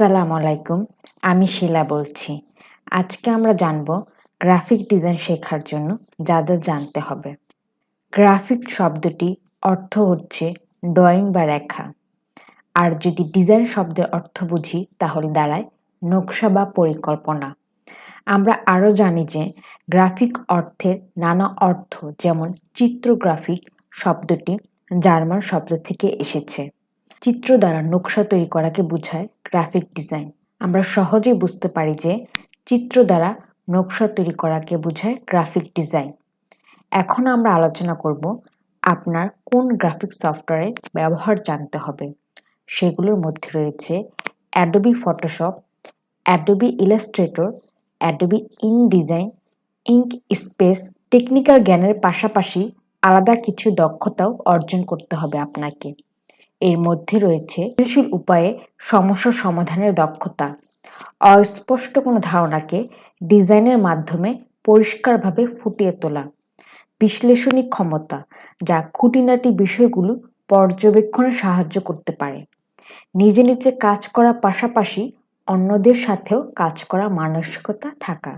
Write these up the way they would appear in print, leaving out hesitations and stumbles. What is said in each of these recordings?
আসসালামু আলাইকুম। আমি শিলা বলছি। আজকে আমরা জানব গ্রাফিক ডিজাইন শেখার জন্য যা জানতে হবে। গ্রাফিক শব্দটি অর্থ হচ্ছে ড্রয়িং বা রেখা। আর যদি ডিজাইন শব্দের অর্থ বুঝি তাহলে দাঁড়ায় নকশা বা পরিকল্পনা। আমরা আরও জানি যে গ্রাফিক অর্থের নানা অর্থ, যেমন চিত্রগ্রাফিক শব্দটি জার্মান শব্দ থেকে এসেছে। চিত্র দ্বারা নকশা তৈরি করাকে বোঝায় গ্রাফিক ডিজাইন। আমরা সহজেই বুঝতে পারি যে চিত্র দ্বারা নকশা তৈরি করাকে বোঝায় গ্রাফিক ডিজাইন। এখন আমরা আলোচনা করব আপনার কোন গ্রাফিক সফটওয়্যারের ব্যবহার জানতে হবে। সেগুলোর মধ্যে রয়েছে Adobe Photoshop, Adobe Illustrator, Adobe InDesign, ink space. Technical জ্ঞানের পাশাপাশি আলাদা কিছু দক্ষতাও অর্জন করতে হবে আপনাকে। এর মধ্যে রয়েছে সৃজনশীল উপায়ে সমস্যা সমাধানের দক্ষতা, অস্পষ্ট কোনো ধারণাকে ডিজাইনের মাধ্যমে পরিষ্কারভাবে ফুটিয়ে তোলা, বিশ্লেষণী ক্ষমতা যা খুঁটিনাটি বিষয়গুলো পর্যবেক্ষণে সাহায্য করতে পারে, নিজে নিজে কাজ করার পাশাপাশি অন্যদের সাথেও কাজ করা মানসিকতা থাকা,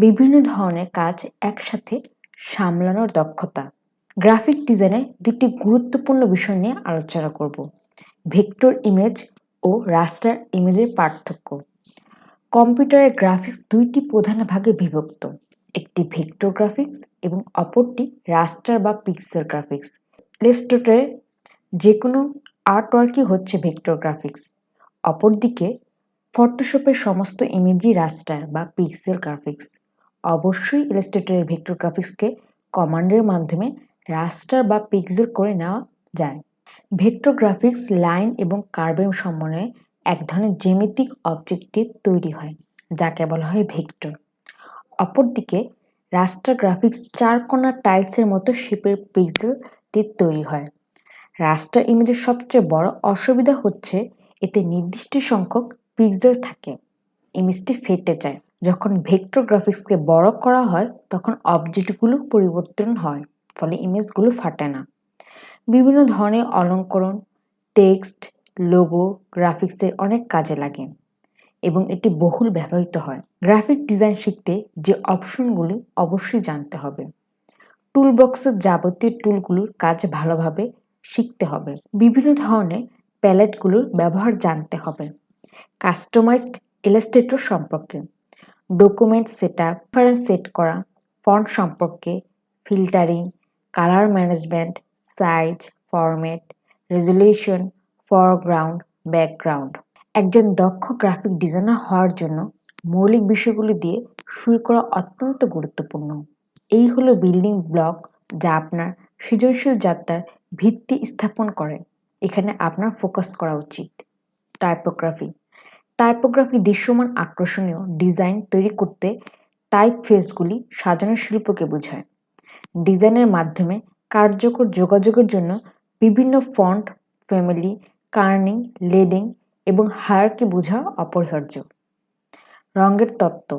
বিভিন্ন ধরনের কাজ একসাথে সামলানোর দক্ষতা। গ্রাফিক ডিজাইনে দুটি গুরুত্বপূর্ণ বিষয় নিয়ে আলোচনা করব: ভেক্টর ইমেজ ও রাস্টার ইমেজের পার্থক্য। কম্পিউটারের গ্রাফিক্স দুইটি প্রধান ভাগে বিভক্ত, একটি ভেক্টর গ্রাফিক্স এবং অপরটি রাস্টার বা পিক্সেল গ্রাফিক্স। ইলাস্ট্রেটরে যে কোনো আর্টওয়ার্কই হচ্ছে ভেক্টর গ্রাফিক্স, অপরদিকে ফটোশপের সমস্ত ইমেজই রাস্টার বা পিক্সেল গ্রাফিক্স। অবশ্যই ইলাস্ট্রেটরের ভেক্টর গ্রাফিক্সকে কমান্ডের মাধ্যমে রাস্টার বা পিক্সেল করে নেওয়া যায়। ভেক্টর গ্রাফিক্স লাইন এবং কার্ভের সমন্বয়ে এক ধরনের জ্যামিতিক অবজেক্টের তৈরি হয়, যাকে বলা হয় ভেক্টর। অপরদিকে রাস্টার গ্রাফিক্স চারকোনা টাইলসের মতো শেপের পিক্সেল দিয়ে তৈরি হয়। রাস্টার ইমেজের সবচেয়ে বড় অসুবিধা হচ্ছে এতে নির্দিষ্ট সংখ্যক পিক্সেল থাকে, ইমেজটি ফেটে যায়। যখন ভেক্টর গ্রাফিক্সকে বড় করা হয় তখন অবজেক্টগুলো পরিবর্তন হয়, ফলে ইমেজগুলো ফাটে না। বিভিন্ন ধরনের অলঙ্করণ, টেক্সট, লোগো গ্রাফিক্সের অনেক কাজে লাগে এবং এটি বহুল ব্যবহৃত হয়। গ্রাফিক ডিজাইন শিখতে যে অপশনগুলি অবশ্যই জানতে হবে। টুলবক্সের যাবতীয় টুলগুলোর কাজ ভালোভাবে শিখতে হবে। বিভিন্ন ধরনের প্যালেটগুলোর ব্যবহার জানতে হবে। কাস্টমাইজড ইলাস্ট্রেটর সম্পর্কে, ডকুমেন্ট সেটআপ, রেফারেন্স সেট করা, ফন্ট সম্পর্কে, filtering, colour management, size, format, resolution, foreground, background. একজন দক্ষ গ্রাফিক ডিজাইনার হওয়ার জন্য মৌলিক বিষয়গুলি দিয়ে শুরু করা অত্যন্ত গুরুত্বপূর্ণ। এই হলো বিল্ডিং ব্লক যা আপনার সৃজনশীল যাত্রার ভিত্তি স্থাপন করে। এখানে আপনার ফোকাস করা উচিত। টাইপোগ্রাফি। টাইপোগ্রাফি দৃশ্যমান আকর্ষণীয় ডিজাইন তৈরি করতে টাইপফেসগুলি সাজানোর শিল্পকে বোঝায়। ডিজাইনের মাধ্যমে কার্যকর যোগাযোগের জন্য বিভিন্ন ফন্ট ফ্যামিলি, কার্নিং, লেডিং এবং হায়ারার্কি বোঝা অপরিহার্য। রঙের তত্ত্ব।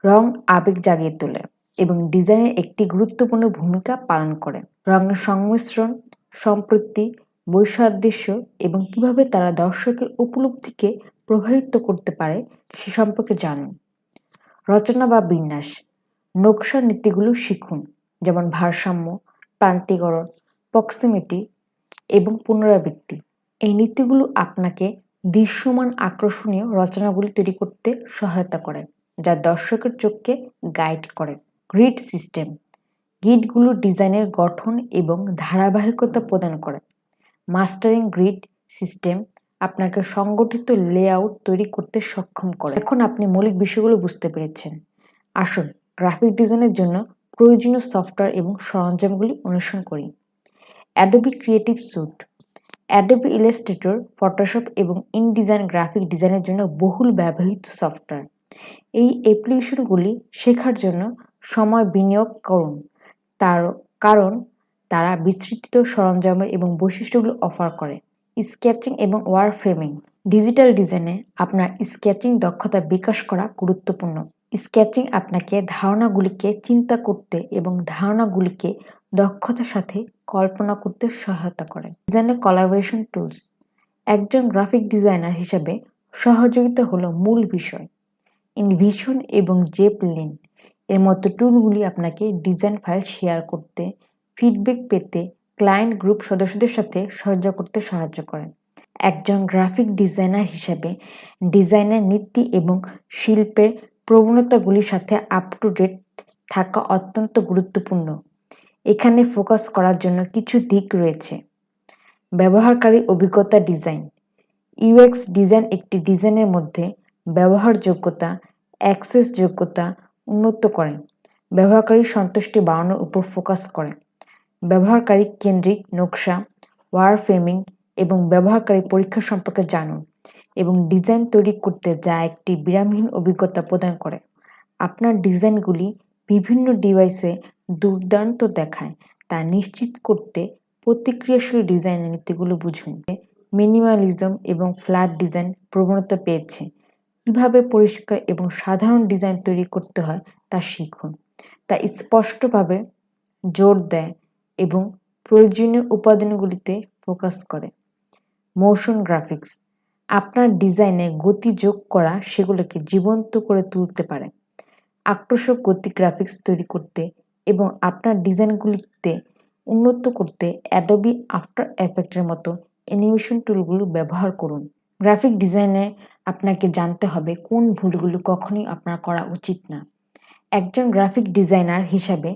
রং আবেগ জাগিয়ে তোলে এবং ডিজাইনের একটি গুরুত্বপূর্ণ ভূমিকা পালন করে। রঙের সংমিশ্রণ, সম্পৃক্তি, বৈসাদৃশ্য এবং কিভাবে তারা দর্শকের উপলব্ধিকে প্রভাবিত করতে পারে সে সম্পর্কে জানুন। রচনা বা বিন্যাস। নকশার নীতিগুলো শিখুন, যেমন ভারসাম্য, প্রান্তিকরণ, প্রক্সিমিটি এবং পুনরাবৃত্তি। এই নীতিগুলো আপনাকে দৃশ্যমান আকর্ষণীয় রচনাগুলি তৈরি করতে সহায়তা করে, যা দর্শকের চোখকে গাইড করে। Grid system. গ্রিডগুলো ডিজাইনের গঠন এবং ধারাবাহিকতা প্রদান করে। মাস্টারিং গ্রিড সিস্টেম আপনাকে সংগঠিত লেআউট তৈরি করতে সক্ষম করে। এখন আপনি মৌলিক বিষয়গুলো বুঝতে পেরেছেন। আসুন গ্রাফিক ডিজাইনের জন্য প্রয়োজনীয় সফটওয়্যার এবং সরঞ্জামগুলি অনুসরণ করি। Adobe Creative Suite. Adobe Illustrator, Photoshop এবং ইনডিজাইন গ্রাফিক ডিজাইনের জন্য বহুল ব্যবহৃত সফটওয়্যার। এই অ্যাপ্লিকেশনগুলি শেখার জন্য সময় বিনিয়োগ করুন, কারণ তারা বিস্তৃত সরঞ্জাম এবং বৈশিষ্ট্যগুলো অফার করে। স্কেচিং এবং ওয়ার ফ্রেমিং। ডিজিটাল ডিজাইনে আপনার স্কেচিং দক্ষতা বিকাশ করা গুরুত্বপূর্ণ। স্কেচিং আপনাকে ধারণাগুলিকে চিন্তা করতে এবং ধারণাগুলিকে দক্ষতার সাথে কল্পনা করতে সহায়তা করে। ডিজাইনে কোলাবোরেশন টুলস। একজন গ্রাফিক ডিজাইনার হিসেবে সহযোগিতা হলো মূল বিষয়। ইনভিশন এবং জেপলিন এর মতো টুলগুলি আপনাকে ডিজাইন ফাইল শেয়ার করতে, ফিডব্যাক পেতে, ক্লায়েন্ট গ্রুপ সদস্যদের সাথে করতে সাহায্য করে। একজন গ্রাফিক ডিজাইনার হিসাবে ডিজাইনের নীতি এবং শিল্পের প্রবণতাগুলির সাথে আপ টু ডেট থাকা অত্যন্ত গুরুত্বপূর্ণ। এখানে ফোকাস করার জন্য কিছু দিক রয়েছে। ব্যবহারকারী অভিজ্ঞতা ডিজাইন। ইউএক্স ডিজাইন একটি ডিজাইনের মধ্যে ব্যবহারযোগ্যতা, অ্যাক্সেস যোগ্যতা উন্নত করে, ব্যবহারকারীর সন্তুষ্টি বাড়ানোর উপর ফোকাস করে। ব্যবহারকারী কেন্দ্রিক নকশা, ওয়ারফ্রেমিং এবং ব্যবহারকারী পরীক্ষা সম্পর্কে জানুন এবং ডিজাইন তৈরি করতে যা একটি বিরামহীন অভিজ্ঞতা প্রদান করে। আপনার ডিজাইনগুলি বিভিন্ন ডিভাইসে দুর্দান্ত দেখায় তা নিশ্চিত করতে প্রতিক্রিয়াশীল ডিজাইনের নীতিগুলো বুঝুন। মিনিমালিজম এবং ফ্ল্যাট ডিজাইন প্রবণতা পেয়েছে, কিভাবে পরিষ্কার এবং সাধারণ ডিজাইন তৈরি করতে হয় তা শিখুন। তা স্পষ্টভাবে জোর দেয় এবং প্রয়োজনীয় উপাদানগুলিতে ফোকাস করে। মোশন গ্রাফিক্স আপনার ডিজাইনে গতি যোগ করা সেগুলোকে জীবন্ত করে তুলতে পারে। আকর্ষক গতি গ্রাফিক্স তৈরি করতে এবং আপনার ডিজাইনগুলিতে উন্নত করতে অ্যাডোবি আফটার এফেক্টের মতো অ্যানিমেশন টুলগুলো ব্যবহার করুন। গ্রাফিক ডিজাইনে আপনাকে জানতে হবে কোন ভুলগুলো কখনোই আপনার করা উচিত না। একজন গ্রাফিক ডিজাইনার হিসাবে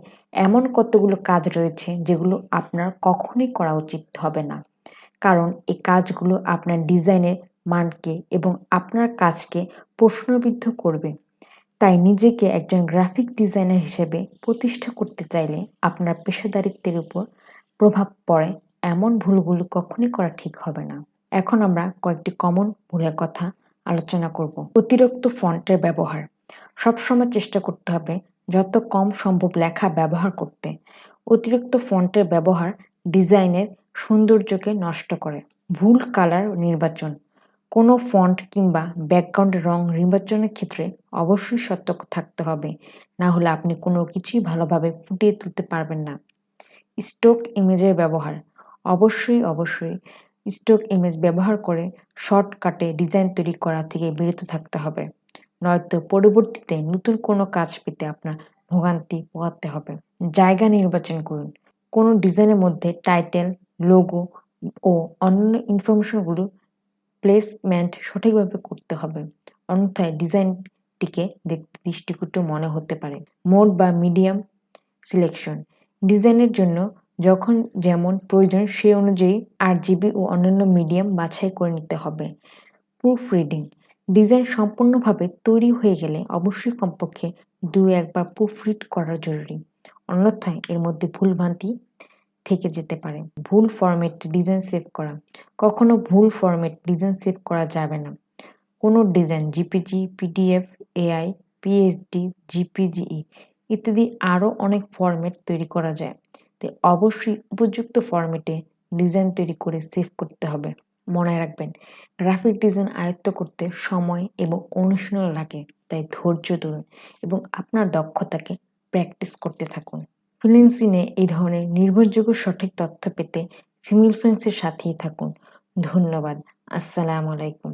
এমন কতগুলো কাজ রয়েছে যেগুলো আপনার কখনোই করা উচিত হবে না, কারণ এই কাজগুলো আপনার ডিজাইনের মানকে এবং আপনার কাজকে প্রশ্নবিদ্ধ করবে। তাই নিজেকে একজন গ্রাফিক ডিজাইনার হিসেবে প্রতিষ্ঠা করতে চাইলে আপনার পেশাদারিত্বের উপর প্রভাব পড়ে এমন ভুলগুলো কখনোই করা ঠিক হবে না। এখন আমরা কয়েকটি কমন ভুলের কথা আলোচনা করব। অতিরিক্ত ফন্টের ব্যবহার। সবসময় চেষ্টা করতে হবে যত কম সম্ভব লেখা ব্যবহার করতে। অতিরিক্ত ফন্টের ব্যবহার ডিজাইনের সৌন্দর্যকে নষ্ট করে। ভুল কালার নির্বাচন। কোনো ফন্ট কিংবা ব্যাকগ্রাউন্ডের রং নির্বাচনের ক্ষেত্রে অবশ্যই সতর্ক থাকতে হবে, না হলে আপনি কোনো কিছুই ভালোভাবে ফুটিয়ে তুলতে পারবেন না। স্টক ইমেজের ব্যবহার। অবশ্যই স্টক ইমেজ ব্যবহার করে শর্টকাটে ডিজাইন তৈরি করা থেকে বিরত থাকতে হবে, নয়তো পরবর্তীতে নতুন কোনো কাজ পেতে আপনার ভোগান্তি পোহাতে হবে। জায়গা নির্বাচন করুন। কোনো ডিজাইনের মধ্যে টাইটেল, লোগো ও অন্যান্য ইনফরমেশনগুলো প্লেসমেন্ট সঠিকভাবে করতে হবে, অন্যথায় ডিজাইনটিকে দেখতে দৃষ্টিকটু মনে হতে পারে। মোড বা মিডিয়াম সিলেকশন। ডিজাইনের জন্য যখন যেমন প্রয়োজন সেই অনুযায়ী RGB ও অন্যান্য মিডিয়াম বাছাই করে নিতে হবে। Proof reading. ডিজাইন সম্পূর্ণভাবে তৈরি হয়ে গেলে অবশ্যই কমপক্ষে 2-1 বার প্রুফ রিড করা জরুরি, অন্যথায় এর মধ্যে ভুলভ্রান্তি থেকে যেতে পারে। ভুল ফরম্যাটে ডিজাইন সেভ করা। কখনো ভুল ফরম্যাট ডিজাইন সেভ করা যাবে না। কোনো design GPG, PDF, AI, PSD, জিপিজিই ইত্যাদি আরও অনেক ফরম্যাট তৈরি করা যায়, তাই অবশ্যই উপযুক্ত ফরম্যাটে ডিজাইন তৈরি করে সেভ করতে হবে। মনে রাখবেন, গ্রাফিক ডিজাইন আয়ত্ত করতে সময় এবং অনুশীলন লাগে, তাই ধৈর্য ধরুন এবং আপনার দক্ষতাকে প্র্যাকটিস করতে থাকুন। ফ্রিল্যান্সিংয়ে এই ধরনের নির্ভরযোগ্য সঠিক তথ্য পেতে ফিমেল ফ্রেন্ডসের সাথেই থাকুন। ধন্যবাদ। আসসালামু আলাইকুম।